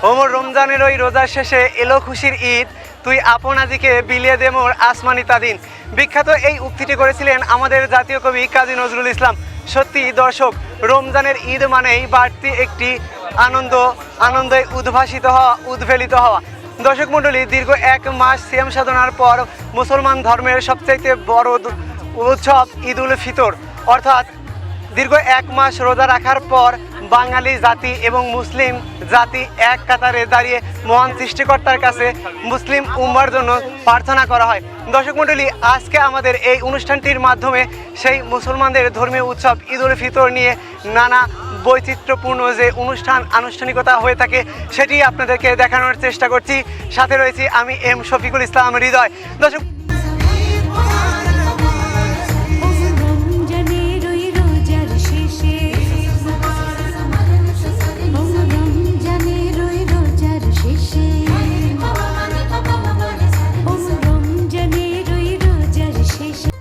ওমর রমজানের ওই রোজার শেষে এলো খুশির ঈদ, তুই আপন আজিকে বিলিয়ে দে মোর আসমানি তাদিন। বিখ্যাত এই উক্তিটি করেছিলেন আমাদের জাতীয় কবি কাজী নজরুল ইসলাম। সত্যি দর্শক, রমজানের ঈদ মানেই বাড়তি একটি আনন্দে উদ্ভাসিত হওয়া, উদ্বেলিত হওয়া। দর্শক মণ্ডলী, দীর্ঘ 1 মাস সিয়াম সাধনার পর মুসলমান ধর্মের সবচাইতে বড় উৎসব ঈদ উল ফিতর, অর্থাৎ দীর্ঘ 1 মাস রোজা রাখার পর বাঙালি জাতি এবং মুসলিম জাতি এক কাতারে দাঁড়িয়ে মহান সৃষ্টিকর্তার কাছে মুসলিম উম্মার জন্য প্রার্থনা করা হয়। দর্শক মণ্ডলী, আজকে আমাদের এই অনুষ্ঠানটির মাধ্যমে সেই মুসলমানদের ধর্মীয় উৎসব ঈদ উল ফিতর নিয়ে নানা বৈচিত্র্যপূর্ণ যে আনুষ্ঠানিকতা হয়ে থাকে সেটি আপনাদেরকে দেখানোর চেষ্টা করছি। সাথে রয়েছি আমি এম শফিকুল ইসলাম হৃদয়। দর্শক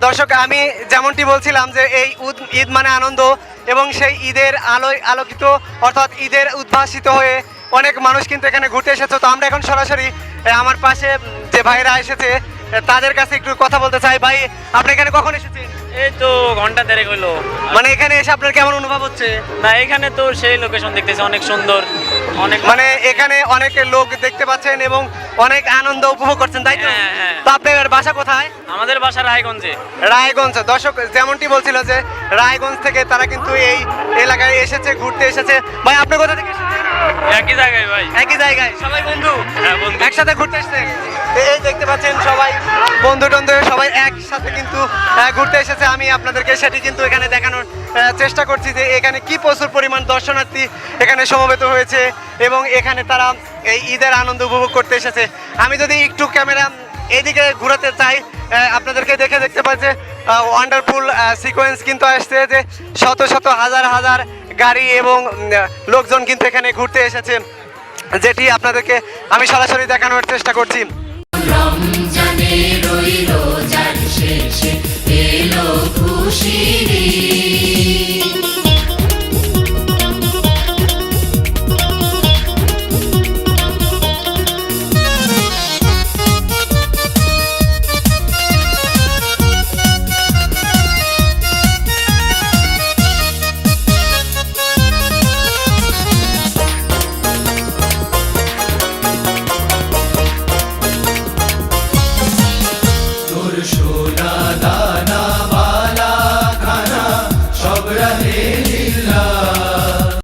দর্শক আমি যেমনটি বলছিলাম যে এই ঈদ মানে আনন্দ, এবং সেই ঈদের আলোকিত অর্থাৎ ঈদের উদ্ভাসিত হয়ে অনেক মানুষ কিন্তু এখানে ঘুরতে এসেছে। তো আমরা এখন সরাসরি আমার পাশে যে ভাইরা এসেছে তাদের কাছে একটু কথা বলতে চাই। ভাই, আপনি এখানে কখন এসেছেন? এই তো ঘন্টা দেড়েক হলো। মানে এখানে এসে আপনার কেমন অনুভব হচ্ছে? না, এখানে তো সেই লোকেশন দেখতেছি অনেক সুন্দর, অনেক মানে এখানে অনেক লোক দেখতে পাচ্ছেন এবং অনেক আনন্দ উপভোগ করছেন, তাই তো? হ্যাঁ, হ্যাঁ। তো আপনার বাসা কোথায়? আমাদের বাসা রায়গঞ্জে। রায়গঞ্জ। দর্শক যেমনটি বলছিল যে রায়গঞ্জ থেকে তারা কিন্তু এই এলাকায় এসেছে, ঘুরতে এসেছে। ভাই, আপনি কোথা থেকে এসেছেন? একই জায়গায় ভাই। একই জায়গায় সবাই বন্ধু? হ্যাঁ, বন্ধু। একসাথে ঘুরতে এসেছেন? এই দেখতে পাচ্ছেন সবাই বন্ধু টন্ধু সবাই একসাথে কিন্তু ঘুরতে এসেছে। আমি আপনাদেরকে সেটি কিন্তু এখানে দেখানোর চেষ্টা করছি যে এখানে কি প্রচুর পরিমাণ দর্শনার্থী এখানে সমবেত হয়েছে এবং এখানে তারা এই ঈদের আনন্দ উপভোগ করতে এসেছে। আমি যদি একটু ক্যামেরা এইদিকে ঘোরাতে চাই, আপনাদেরকে দেখতে পাচ্ছে ওয়ান্ডারফুল সিকোয়েন্স কিন্তু আসছে যে শত শত হাজার গাড়ি এবং লোকজন কিন্তু এখানে ঘুরতে এসেছে, যেটি আপনাদেরকে আমি সরাসরি দেখানোর চেষ্টা করছি। রমজানের ওই